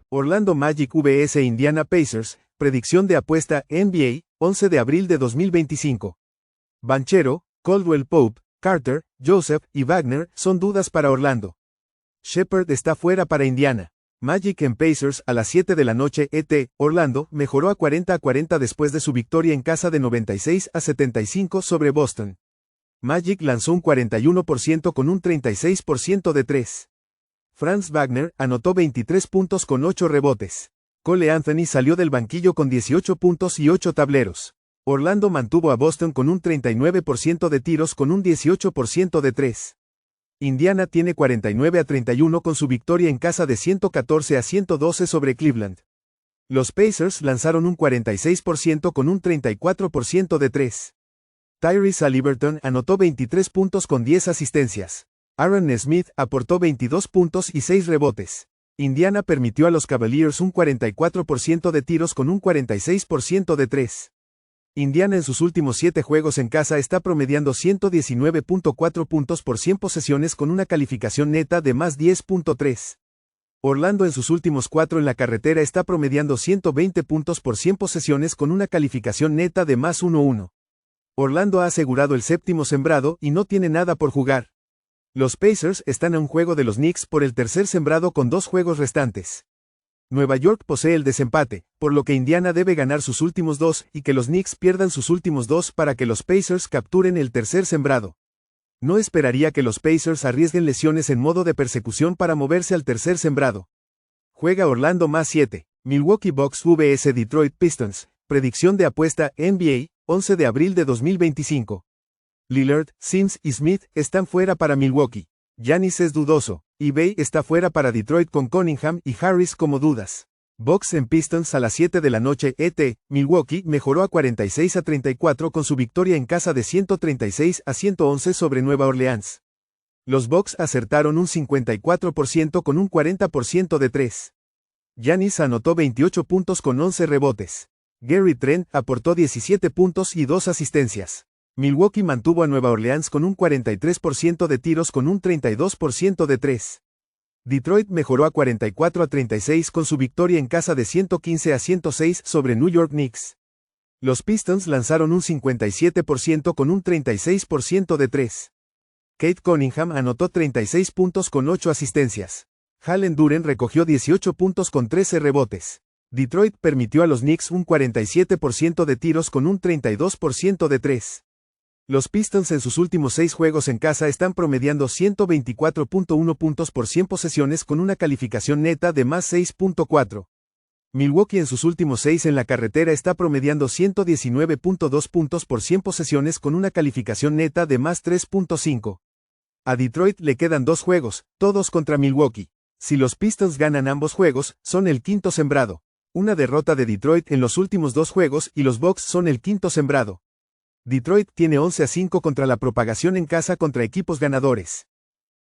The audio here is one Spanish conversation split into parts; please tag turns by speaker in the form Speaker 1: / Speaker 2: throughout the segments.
Speaker 1: Orlando Magic vs Indiana Pacers, predicción de apuesta NBA, 11 de abril de 2025. Banchero, Caldwell Pope, Carter, Joseph y Wagner son dudas para Orlando. Shepard está fuera para Indiana. Magic en Pacers a las 7 de la noche ET. Orlando mejoró a 40-40 después de su victoria en casa de 96-75 sobre Boston. Magic lanzó un 41% con un 36% de 3. Franz Wagner anotó 23 puntos con 8 rebotes. Cole Anthony salió del banquillo con 18 puntos y 8 tableros. Orlando mantuvo a Boston con un 39% de tiros con un 18% de 3. Indiana tiene 49-31 con su victoria en casa de 114-112 sobre Cleveland. Los Pacers lanzaron un 46% con un 34% de 3. Tyrese Haliburton anotó 23 puntos con 10 asistencias. Aaron Smith aportó 22 puntos y 6 rebotes. Indiana permitió a los Cavaliers un 44% de tiros con un 46% de 3. Indiana en sus últimos 7 juegos en casa está promediando 119.4 puntos por 100 posesiones con una calificación neta de más 10.3. Orlando en sus últimos 4 en la carretera está promediando 120 puntos por 100 posesiones con una calificación neta de más 1.1. Orlando ha asegurado el séptimo sembrado y no tiene nada por jugar. Los Pacers están a un juego de los Knicks por el tercer sembrado con 2 juegos restantes. Nueva York posee el desempate, por lo que Indiana debe ganar sus últimos 2 y que los Knicks pierdan sus últimos 2 para que los Pacers capturen el tercer sembrado. No esperaría que los Pacers arriesguen lesiones en modo de persecución para moverse al tercer sembrado. Juega Orlando más 7. Milwaukee Bucks vs Detroit Pistons, predicción de apuesta NBA, 11 de abril de 2025. Lillard, Sims y Smith están fuera para Milwaukee. Giannis es dudoso. Y Bey está fuera para Detroit con Cunningham y Harris como dudas. Bucks en Pistons a las 7 de la noche ET. Milwaukee mejoró a 46-34 con su victoria en casa de 136-111 sobre Nueva Orleans. Los Bucks acertaron un 54% con un 40% de 3. Giannis anotó 28 puntos con 11 rebotes. Gary Trent aportó 17 puntos y 2 asistencias. Milwaukee mantuvo a Nueva Orleans con un 43% de tiros con un 32% de 3. Detroit mejoró a 44-36 con su victoria en casa de 115-106 sobre New York Knicks. Los Pistons lanzaron un 57% con un 36% de 3. Cade Cunningham anotó 36 puntos con 8 asistencias. Jalen Duren recogió 18 puntos con 13 rebotes. Detroit permitió a los Knicks un 47% de tiros con un 32% de 3. Los Pistons en sus últimos 6 juegos en casa están promediando 124.1 puntos por 100 posesiones con una calificación neta de más 6.4. Milwaukee en sus últimos 6 en la carretera está promediando 119.2 puntos por 100 posesiones con una calificación neta de más 3.5. A Detroit le quedan 2 juegos, todos contra Milwaukee. Si los Pistons ganan ambos juegos, son el quinto sembrado. Una derrota de Detroit en los últimos 2 juegos y los Bucks son el quinto sembrado. Detroit tiene 11-5 contra la propagación en casa contra equipos ganadores.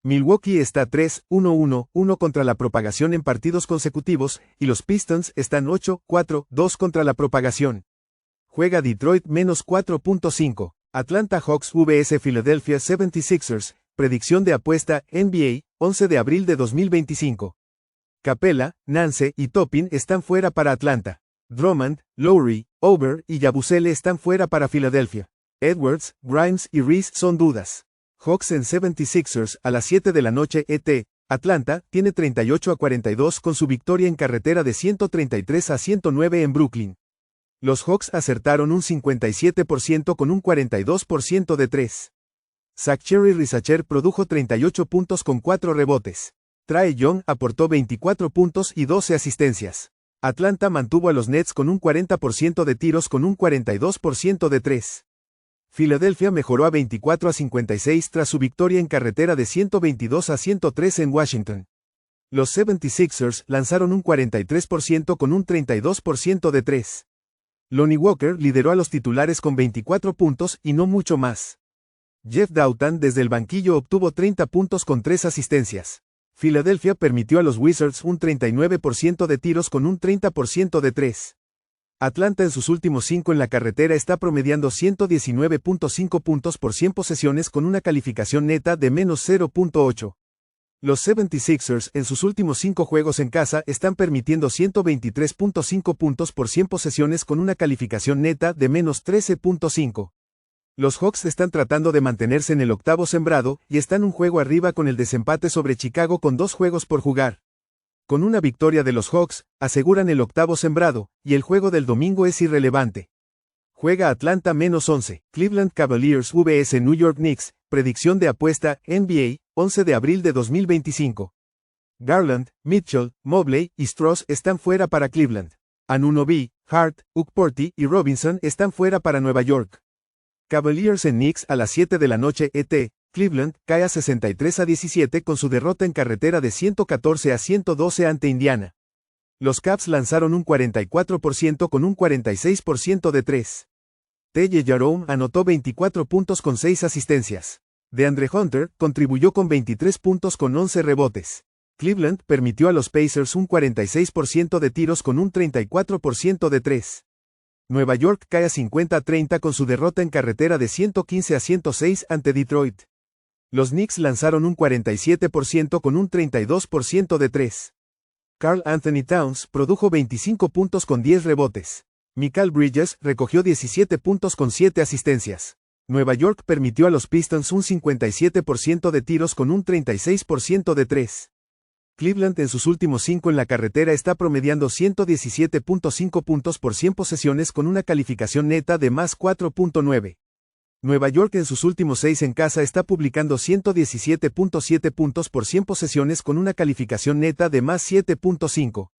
Speaker 1: Milwaukee está 3-1-1-1 contra la propagación en partidos consecutivos, y los Pistons están 8-4-2 contra la propagación. Juega Detroit menos 4.5. Atlanta Hawks vs Philadelphia 76ers, predicción de apuesta NBA, 11 de abril de 2025. Capela, Nance y Toppin están fuera para Atlanta. Drummond, Lowry, Ober y Yabusele están fuera para Filadelfia. Edwards, Grimes y Reese son dudas. Hawks en 76ers a las 7 de la noche ET. Atlanta tiene 38-42 con su victoria en carretera de 133-109 en Brooklyn. Los Hawks acertaron un 57% con un 42% de 3. Zachary Risacher produjo 38 puntos con 4 rebotes. Trae Young aportó 24 puntos y 12 asistencias. Atlanta mantuvo a los Nets con un 40% de tiros con un 42% de 3. Filadelfia mejoró a 24-56 tras su victoria en carretera de 122-103 en Washington. Los 76ers lanzaron un 43% con un 32% de 3. Lonnie Walker lideró a los titulares con 24 puntos y no mucho más. Jeff Daughton desde el banquillo obtuvo 30 puntos con 3 asistencias. Filadelfia permitió a los Wizards un 39% de tiros con un 30% de 3. Atlanta en sus últimos 5 en la carretera está promediando 119.5 puntos por 100 posesiones con una calificación neta de menos 0.8. Los 76ers en sus últimos 5 juegos en casa están permitiendo 123.5 puntos por 100 posesiones con una calificación neta de menos 13.5. Los Hawks están tratando de mantenerse en el octavo sembrado y están un juego arriba con el desempate sobre Chicago con 2 juegos por jugar. Con una victoria de los Hawks, aseguran el octavo sembrado, y el juego del domingo es irrelevante. Juega Atlanta -11, Cleveland Cavaliers vs New York Knicks, predicción de apuesta, NBA, 11 de abril de 2025. Garland, Mitchell, Mobley y Strauss están fuera para Cleveland. Anunoby, Hart, Ukporti y Robinson están fuera para Nueva York. Cavaliers en Knicks a las 7 de la noche ET, Cleveland cae a 63-17 con su derrota en carretera de 114-112 ante Indiana. Los Cavs lanzaron un 44% con un 46% de 3. T.J. Jerome anotó 24 puntos con 6 asistencias. DeAndre Hunter contribuyó con 23 puntos con 11 rebotes. Cleveland permitió a los Pacers un 46% de tiros con un 34% de 3. Nueva York cae a 50-30 con su derrota en carretera de 115-106 ante Detroit. Los Knicks lanzaron un 47% con un 32% de 3. Karl Anthony Towns produjo 25 puntos con 10 rebotes. Mikal Bridges recogió 17 puntos con 7 asistencias. Nueva York permitió a los Pistons un 57% de tiros con un 36% de 3. Cleveland en sus últimos 5 en la carretera está promediando 117.5 puntos por 100 posesiones con una calificación neta de más 4.9. Nueva York en sus últimos 6 en casa está publicando 117.7 puntos por 100 posesiones con una calificación neta de más 7.5.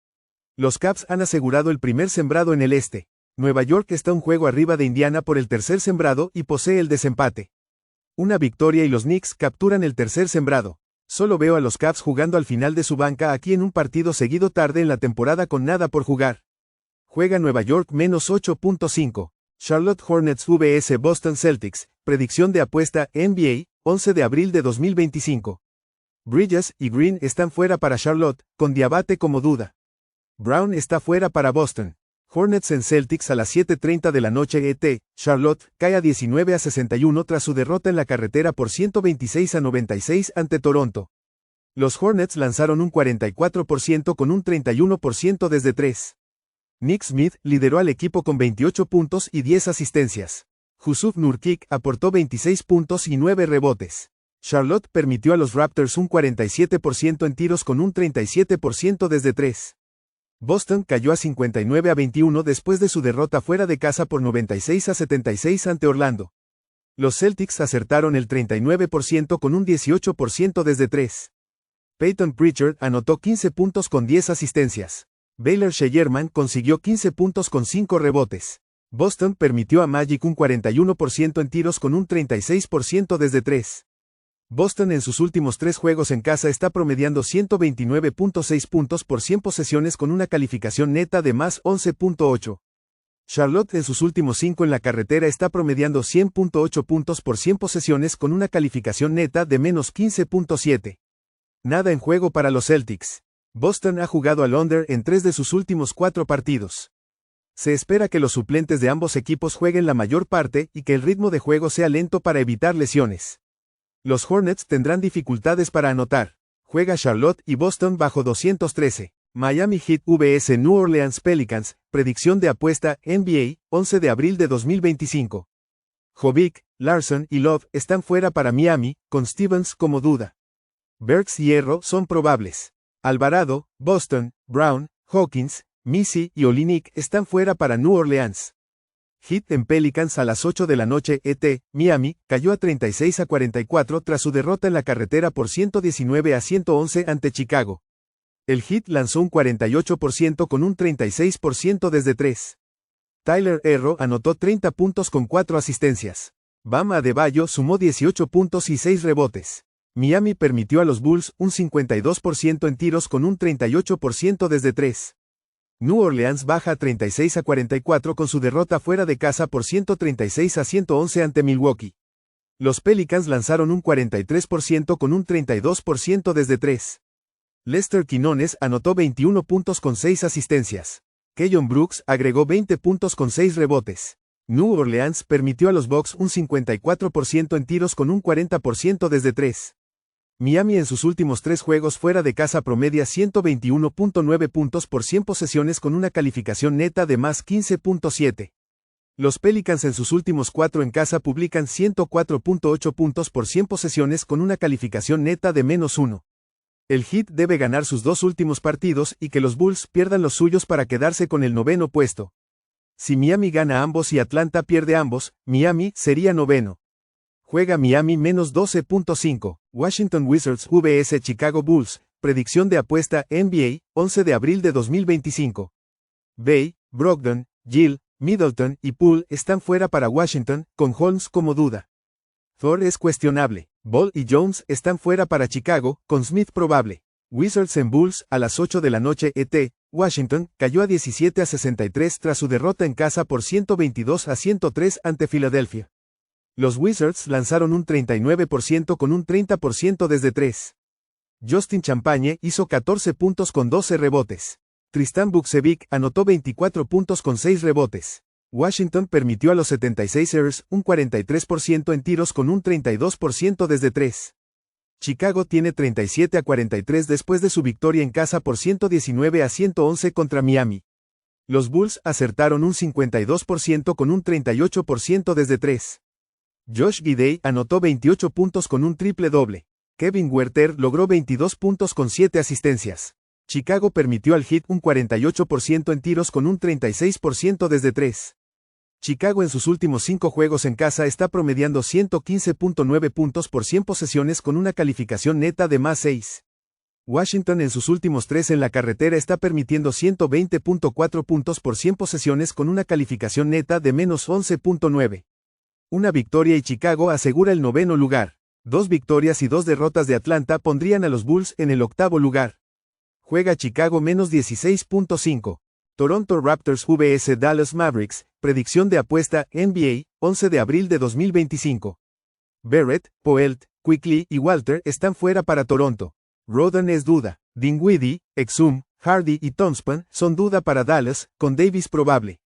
Speaker 1: Los Cavs han asegurado el primer sembrado en el este. Nueva York está un juego arriba de Indiana por el tercer sembrado y posee el desempate. Una victoria y los Knicks capturan el tercer sembrado. Solo veo a los Cavs jugando al final de su banca aquí en un partido seguido tarde en la temporada con nada por jugar. Juega Nueva York -8.5. Charlotte Hornets vs Boston Celtics, predicción de apuesta NBA, 11 de abril de 2025. Bridges y Green están fuera para Charlotte, con Diabate como duda. Brown está fuera para Boston. Hornets en Celtics a las 7:30 de la noche ET, Charlotte cae a 19-61 tras su derrota en la carretera por 126-96 ante Toronto. Los Hornets lanzaron un 44% con un 31% desde 3. Nick Smith lideró al equipo con 28 puntos y 10 asistencias. Jusuf Nurkic aportó 26 puntos y 9 rebotes. Charlotte permitió a los Raptors un 47% en tiros con un 37% desde 3. Boston cayó a 59-21 después de su derrota fuera de casa por 96-76 ante Orlando. Los Celtics acertaron el 39% con un 18% desde 3. Peyton Pritchard anotó 15 puntos con 10 asistencias. Baylor Scheierman consiguió 15 puntos con 5 rebotes. Boston permitió a Magic un 41% en tiros con un 36% desde 3. Boston en sus últimos 3 juegos en casa está promediando 129.6 puntos por 100 posesiones con una calificación neta de más 11.8. Charlotte en sus últimos 5 en la carretera está promediando 100.8 puntos por 100 posesiones con una calificación neta de menos 15.7. Nada en juego para los Celtics. Boston ha jugado al under en 3 de sus últimos 4 partidos. Se espera que los suplentes de ambos equipos jueguen la mayor parte y que el ritmo de juego sea lento para evitar lesiones. Los Hornets tendrán dificultades para anotar. Juega Charlotte y Boston bajo 213. Miami Heat vs New Orleans Pelicans, predicción de apuesta NBA, 11 de abril de 2025. Jovic, Larson y Love están fuera para Miami, con Stevens como duda. Burks y Hierro son probables. Alvarado, Boston, Brown, Hawkins, Missy y Olynyk están fuera para New Orleans. Heat en Pelicans a las 8 de la noche ET, Miami, cayó a 36-44 tras su derrota en la carretera por 119-111 ante Chicago. El Heat lanzó un 48% con un 36% desde 3. Tyler Herro anotó 30 puntos con 4 asistencias. Bam Adebayo sumó 18 puntos y 6 rebotes. Miami permitió a los Bulls un 52% en tiros con un 38% desde 3. New Orleans baja a 36-44 con su derrota fuera de casa por 136-111 ante Milwaukee. Los Pelicans lanzaron un 43% con un 32% desde 3. Lester Quinones anotó 21 puntos con 6 asistencias. Keyon Brooks agregó 20 puntos con 6 rebotes. New Orleans permitió a los Bucks un 54% en tiros con un 40% desde 3. Miami en sus últimos 3 juegos fuera de casa promedia 121.9 puntos por 100 posesiones con una calificación neta de más 15.7. Los Pelicans en sus últimos 4 en casa publican 104.8 puntos por 100 posesiones con una calificación neta de menos 1. El Heat debe ganar sus 2 últimos partidos y que los Bulls pierdan los suyos para quedarse con el 9º puesto. Si Miami gana ambos y Atlanta pierde ambos, Miami sería 9º. Juega Miami menos 12.5. Washington Wizards vs Chicago Bulls. Predicción de apuesta NBA, 11 de abril de 2025. Bey, Brogdon, Gill, Middleton y Poole están fuera para Washington, con Holmes como duda. Thor es cuestionable. Ball y Jones están fuera para Chicago, con Smith probable. Wizards en Bulls, a las 8 de la noche ET. Washington cayó a 17-63 tras su derrota en casa por 122-103 ante Filadelfia. Los Wizards lanzaron un 39% con un 30% desde 3. Justin Champagne hizo 14 puntos con 12 rebotes. Tristan Vukcevic anotó 24 puntos con 6 rebotes. Washington permitió a los 76ers un 43% en tiros con un 32% desde 3. Chicago tiene 37-43 después de su victoria en casa por 119-111 contra Miami. Los Bulls acertaron un 52% con un 38% desde 3. Josh Giddey anotó 28 puntos con un triple-doble. Kevin Huerter logró 22 puntos con 7 asistencias. Chicago permitió al Heat un 48% en tiros con un 36% desde 3. Chicago en sus últimos 5 juegos en casa está promediando 115.9 puntos por 100 posesiones con una calificación neta de más 6. Washington en sus últimos 3 en la carretera está permitiendo 120.4 puntos por 100 posesiones con una calificación neta de menos 11.9. Una victoria y Chicago asegura el 9º lugar. 2 victorias y 2 derrotas de Atlanta pondrían a los Bulls en el 8º lugar. Juega Chicago menos 16.5. Toronto Raptors vs Dallas Mavericks. Predicción de apuesta NBA, 11 de abril de 2025. Barrett, Poelt, Quickley y Walter están fuera para Toronto. Rodon es duda. Dinwiddie, Exum, Hardy y Thompson son duda para Dallas, con Davis probable.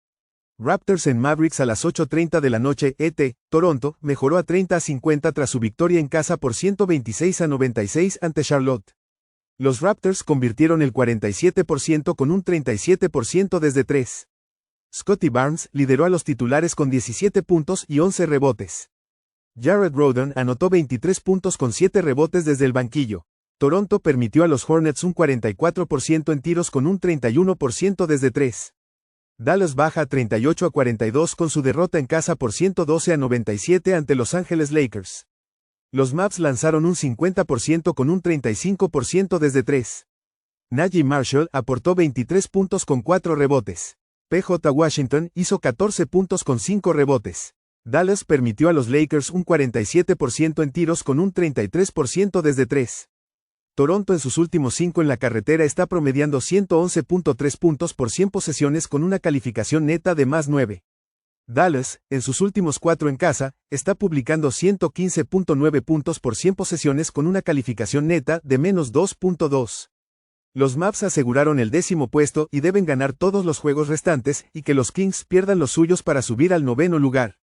Speaker 1: Raptors en Mavericks a las 8:30 de la noche ET. Toronto mejoró a 30-50 tras su victoria en casa por 126-96 ante Charlotte. Los Raptors convirtieron el 47% con un 37% desde 3. Scottie Barnes lideró a los titulares con 17 puntos y 11 rebotes. Jared Rodon anotó 23 puntos con 7 rebotes desde el banquillo. Toronto permitió a los Hornets un 44% en tiros con un 31% desde 3. Dallas baja 38-42 con su derrota en casa por 112-97 ante Los Ángeles Lakers. Los Mavs lanzaron un 50% con un 35% desde 3. Najee Marshall aportó 23 puntos con 4 rebotes. PJ Washington hizo 14 puntos con 5 rebotes. Dallas permitió a los Lakers un 47% en tiros con un 33% desde 3. Toronto en sus últimos 5 en la carretera está promediando 111.3 puntos por 100 posesiones con una calificación neta de más 9. Dallas, en sus últimos 4 en casa, está publicando 115.9 puntos por 100 posesiones con una calificación neta de menos 2.2. Los Mavs aseguraron el 10º puesto y deben ganar todos los juegos restantes y que los Kings pierdan los suyos para subir al 9º lugar.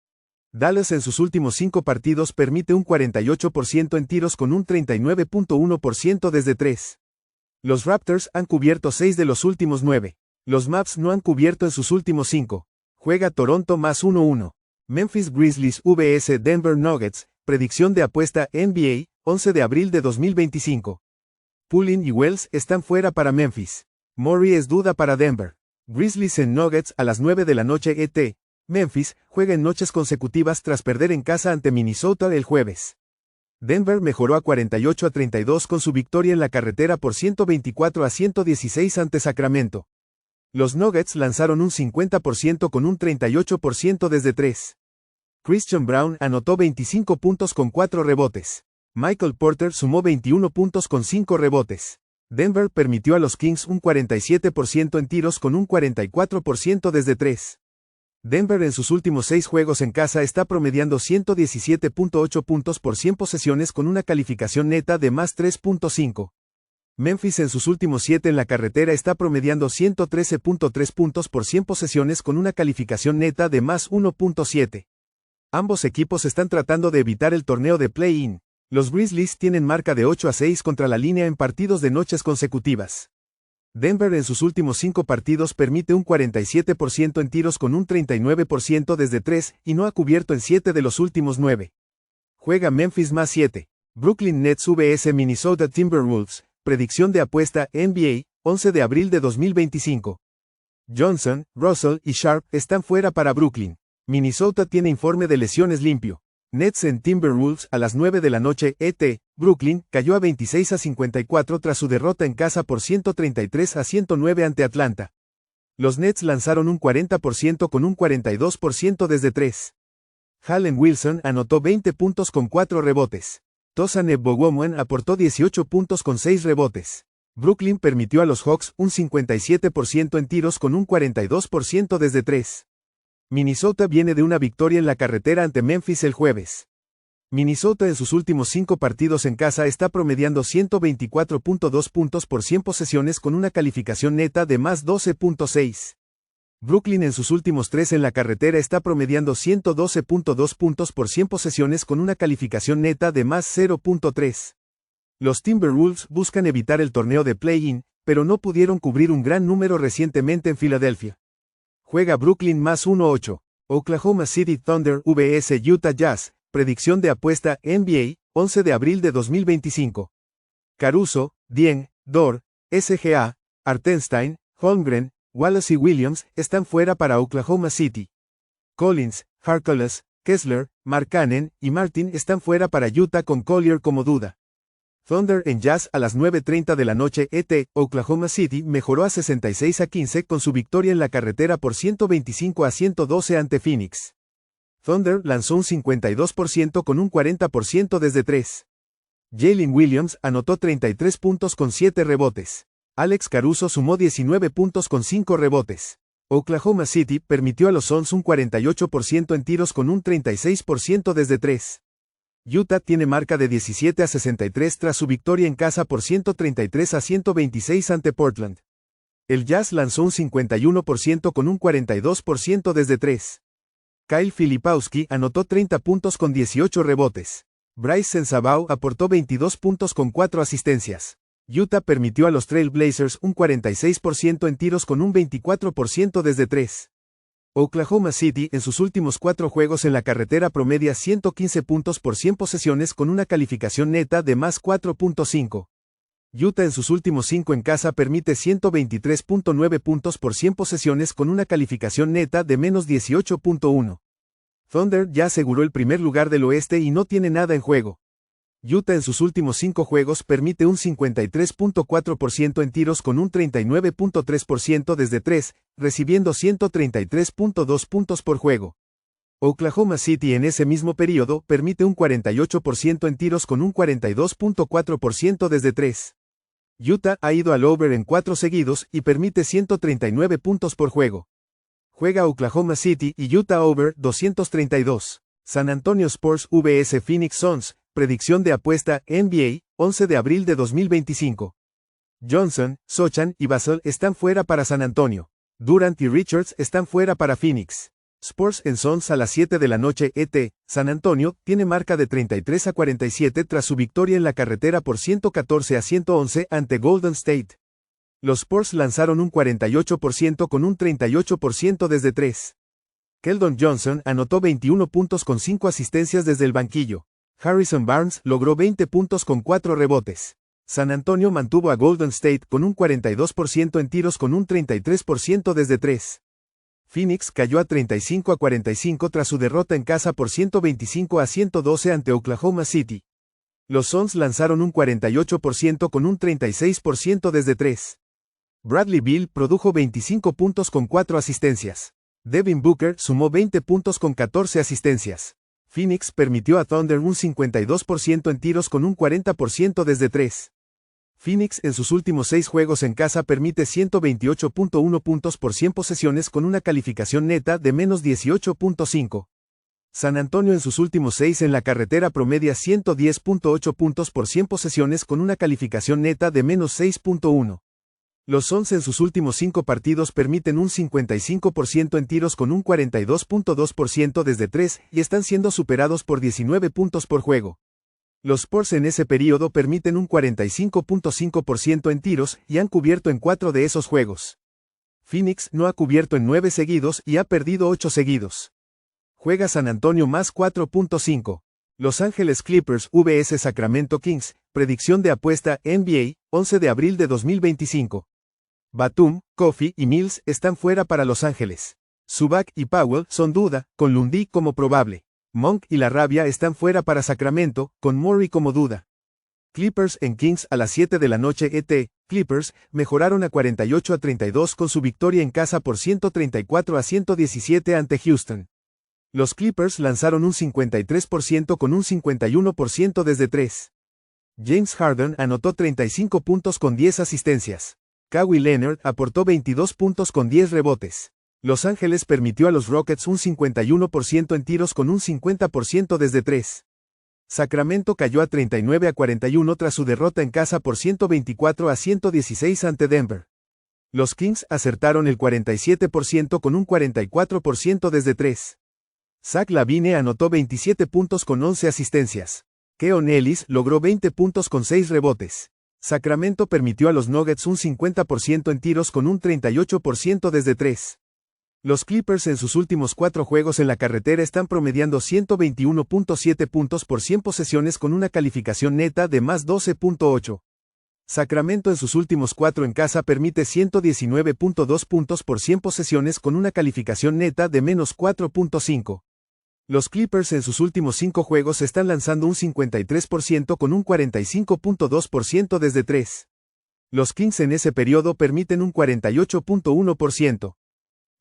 Speaker 1: Dallas en sus últimos 5 partidos permite un 48% en tiros con un 39.1% desde 3. Los Raptors han cubierto 6 de los últimos 9. Los Mavs no han cubierto en sus últimos 5. Juega Toronto más 1-1. Memphis Grizzlies vs Denver Nuggets. Predicción de apuesta NBA, 11 de abril de 2025. Poole y Wells están fuera para Memphis. Murray es duda para Denver. Grizzlies en Nuggets a las 9 de la noche ET. Memphis juega en noches consecutivas tras perder en casa ante Minnesota el jueves. Denver mejoró a 48-32 con su victoria en la carretera por 124-116 ante Sacramento. Los Nuggets lanzaron un 50% con un 38% desde 3. Christian Braun anotó 25 puntos con 4 rebotes. Michael Porter sumó 21 puntos con 5 rebotes. Denver permitió a los Kings un 47% en tiros con un 44% desde 3. Denver en sus últimos 6 juegos en casa está promediando 117.8 puntos por 100 posesiones con una calificación neta de más 3.5. Memphis en sus últimos 7 en la carretera está promediando 113.3 puntos por 100 posesiones con una calificación neta de más 1.7. Ambos equipos están tratando de evitar el torneo de play-in. Los Grizzlies tienen marca de 8-6 contra la línea en partidos de noches consecutivas. Denver en sus últimos 5 partidos permite un 47% en tiros con un 39% desde 3 y no ha cubierto en 7 de los últimos 9. Juega Memphis más 7. Brooklyn Nets vs Minnesota Timberwolves, predicción de apuesta NBA, 11 de abril de 2025. Johnson, Russell y Sharp están fuera para Brooklyn. Minnesota tiene informe de lesiones limpio. Nets en Timberwolves a las 9 de la noche ET. Brooklyn cayó a 26-54 tras su derrota en casa por 133-109 ante Atlanta. Los Nets lanzaron un 40% con un 42% desde 3. Jalen Wilson anotó 20 puntos con 4 rebotes. Tosan Ebogomen aportó 18 puntos con 6 rebotes. Brooklyn permitió a los Hawks un 57% en tiros con un 42% desde 3. Minnesota viene de una victoria en la carretera ante Memphis el jueves. Minnesota en sus últimos 5 partidos en casa está promediando 124.2 puntos por 100 posesiones con una calificación neta de más 12.6. Brooklyn en sus últimos 3 en la carretera está promediando 112.2 puntos por 100 posesiones con una calificación neta de más 0.3. Los Timberwolves buscan evitar el torneo de play-in, pero no pudieron cubrir un gran número recientemente en Filadelfia. Juega Brooklyn más 1-8. Oklahoma City Thunder vs Utah Jazz, predicción de apuesta NBA, 11 de abril de 2025. Caruso, Dieng, Dor, SGA, Hartenstein, Holmgren, Wallace y Williams están fuera para Oklahoma City. Collins, Harkless, Kessler, Markkanen y Martin están fuera para Utah con Collier como duda. Thunder en Jazz a las 9:30 de la noche ET. Oklahoma City mejoró a 66-15 con su victoria en la carretera por 125-112 ante Phoenix. Thunder lanzó un 52% con un 40% desde 3. Jalen Williams anotó 33 puntos con 7 rebotes. Alex Caruso sumó 19 puntos con 5 rebotes. Oklahoma City permitió a los Suns un 48% en tiros con un 36% desde 3. Utah tiene marca de 17-63 tras su victoria en casa por 133-126 ante Portland. El Jazz lanzó un 51% con un 42% desde 3. Kyle Filipowski anotó 30 puntos con 18 rebotes. Bryce Sensabaugh aportó 22 puntos con 4 asistencias. Utah permitió a los Trail Blazers un 46% en tiros con un 24% desde 3. Oklahoma City en sus últimos 4 juegos en la carretera promedia 115 puntos por 100 posesiones con una calificación neta de más 4.5. Utah en sus últimos 5 en casa permite 123.9 puntos por 100 posesiones con una calificación neta de menos 18.1. Thunder ya aseguró el primer lugar del oeste y no tiene nada en juego. Utah en sus últimos 5 juegos permite un 53.4% en tiros con un 39.3% desde 3, recibiendo 133.2 puntos por juego. Oklahoma City en ese mismo periodo permite un 48% en tiros con un 42.4% desde 3. Utah ha ido al over en 4 seguidos y permite 139 puntos por juego. Juega Oklahoma City y Utah over 232. San Antonio Spurs vs Phoenix Suns, predicción de apuesta NBA, 11 de abril de 2025. Johnson, Sochan y Basel están fuera para San Antonio. Durant y Richards están fuera para Phoenix. Spurs en Suns a las 7 de la noche ET. San Antonio tiene marca de 33-47 tras su victoria en la carretera por 114-111 ante Golden State. Los Spurs lanzaron un 48% con un 38% desde 3. Keldon Johnson anotó 21 puntos con 5 asistencias desde el banquillo. Harrison Barnes logró 20 puntos con 4 rebotes. San Antonio mantuvo a Golden State con un 42% en tiros con un 33% desde 3. Phoenix cayó a 35-45 tras su derrota en casa por 125-112 ante Oklahoma City. Los Suns lanzaron un 48% con un 36% desde 3. Bradley Beal produjo 25 puntos con 4 asistencias. Devin Booker sumó 20 puntos con 14 asistencias. Phoenix permitió a Thunder un 52% en tiros con un 40% desde 3. Phoenix en sus últimos 6 juegos en casa permite 128.1 puntos por 100 posesiones con una calificación neta de menos 18.5. San Antonio en sus últimos 6 en la carretera promedia 110.8 puntos por 100 posesiones con una calificación neta de menos 6.1. Los Suns en sus últimos 5 partidos permiten un 55% en tiros con un 42.2% desde 3 y están siendo superados por 19 puntos por juego. Los Spurs en ese período permiten un 45.5% en tiros y han cubierto en 4 de esos juegos. Phoenix no ha cubierto en 9 seguidos y ha perdido 8 seguidos. Juega San Antonio más 4.5. Los Ángeles Clippers vs Sacramento Kings, predicción de apuesta NBA, 11 de abril de 2025. Batum, Coffey y Mills están fuera para Los Ángeles. Zubac y Powell son duda, con Lundy como probable. Monk y La Rabia están fuera para Sacramento, con Murray como duda. Clippers en Kings a las 7 de la noche ET. Clippers mejoraron a 48-32 con su victoria en casa por 134-117 ante Houston. Los Clippers lanzaron un 53% con un 51% desde 3. James Harden anotó 35 puntos con 10 asistencias. Kawhi Leonard aportó 22 puntos con 10 rebotes. Los Ángeles permitió a los Rockets un 51% en tiros con un 50% desde 3. Sacramento cayó a 39-41 tras su derrota en casa por 124-116 ante Denver. Los Kings acertaron el 47% con un 44% desde 3. Zach LaVine anotó 27 puntos con 11 asistencias. Keon Ellis logró 20 puntos con 6 rebotes. Sacramento permitió a los Nuggets un 50% en tiros con un 38% desde 3. Los Clippers en sus últimos 4 juegos en la carretera están promediando 121.7 puntos por 100 posesiones con una calificación neta de más 12.8. Sacramento en sus últimos 4 en casa permite 119.2 puntos por 100 posesiones con una calificación neta de menos 4.5. Los Clippers en sus últimos 5 juegos están lanzando un 53% con un 45.2% desde 3. Los Kings en ese periodo permiten un 48.1%.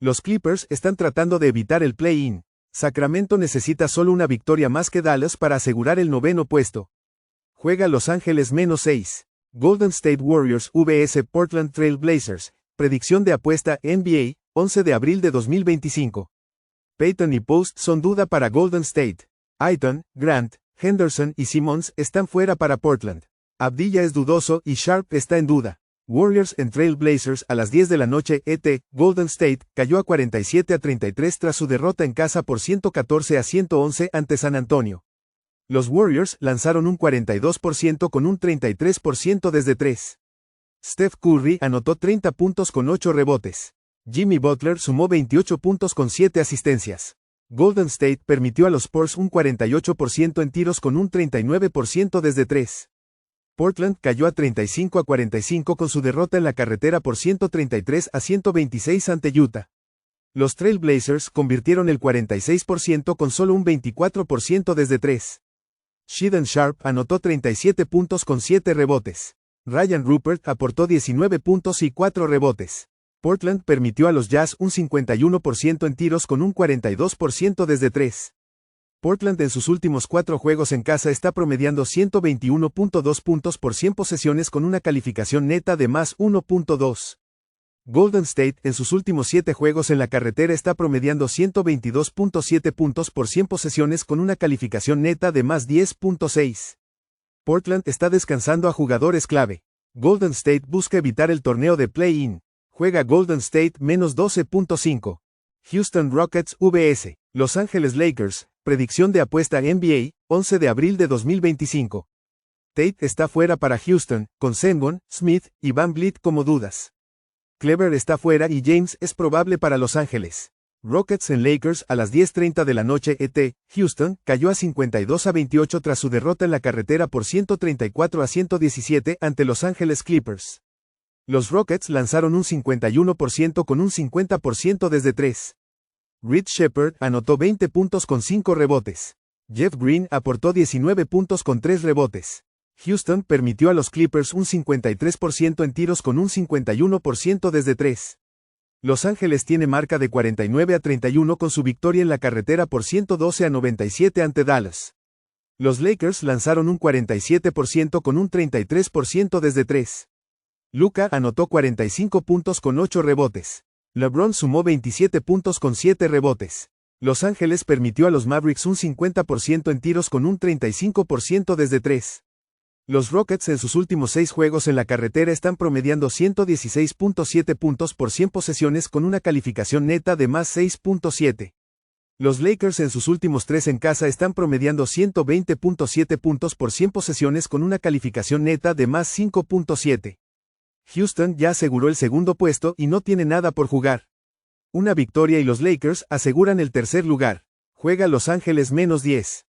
Speaker 1: Los Clippers están tratando de evitar el play-in. Sacramento necesita solo una victoria más que Dallas para asegurar el 9º puesto. Juega Los Ángeles -6. Golden State Warriors vs Portland Trail Blazers, predicción de apuesta NBA, 11 de abril de 2025. Payton y Post son duda para Golden State. Ayton, Grant, Henderson y Simmons están fuera para Portland. Abdilla es dudoso y Sharp está en duda. Warriors en Trail Blazers a las 10 de la noche ET. Golden State cayó a 47-33 tras su derrota en casa por 114-111 ante San Antonio. Los Warriors lanzaron un 42% con un 33% desde 3. Steph Curry anotó 30 puntos con 8 rebotes. Jimmy Butler sumó 28 puntos con 7 asistencias. Golden State permitió a los Spurs un 48% en tiros con un 39% desde 3. Portland cayó a 35-45 con su derrota en la carretera por 133-126 ante Utah. Los Trail Blazers convirtieron el 46% con solo un 24% desde 3. Shaedon Sharpe anotó 37 puntos con 7 rebotes. Ryan Rupert aportó 19 puntos y 4 rebotes. Portland permitió a los Jazz un 51% en tiros con un 42% desde 3. Portland en sus últimos 4 juegos en casa está promediando 121.2 puntos por 100 posesiones con una calificación neta de más 1.2. Golden State en sus últimos 7 juegos en la carretera está promediando 122.7 puntos por 100 posesiones con una calificación neta de más 10.6. Portland está descansando a jugadores clave. Golden State busca evitar el torneo de play-in. Juega Golden State -12.5. Houston Rockets vs Los Ángeles Lakers, predicción de apuesta NBA, 11 de abril de 2025. Tate está fuera para Houston, con Sengun, Smith y VanVleet como dudas. Kleber está fuera y James es probable para Los Ángeles. Rockets en Lakers a las 10:30 de la noche ET. Houston cayó a 52-28 tras su derrota en la carretera por 134-117 ante Los Ángeles Clippers. Los Rockets lanzaron un 51% con un 50% desde 3. Reed Sheppard anotó 20 puntos con 5 rebotes. Jeff Green aportó 19 puntos con 3 rebotes. Houston permitió a los Clippers un 53% en tiros con un 51% desde 3. Los Ángeles tiene marca de 49-31 con su victoria en la carretera por 112-97 ante Dallas. Los Lakers lanzaron un 47% con un 33% desde 3. Luka anotó 45 puntos con 8 rebotes. LeBron sumó 27 puntos con 7 rebotes. Los Ángeles permitió a los Mavericks un 50% en tiros con un 35% desde 3. Los Rockets en sus últimos 6 juegos en la carretera están promediando 116.7 puntos por 100 posesiones con una calificación neta de más 6.7. Los Lakers en sus últimos 3 en casa están promediando 120.7 puntos por 100 posesiones con una calificación neta de más 5.7. Houston ya aseguró el segundo puesto y no tiene nada por jugar. Una victoria y los Lakers aseguran el tercer lugar. Juega Los Ángeles -10.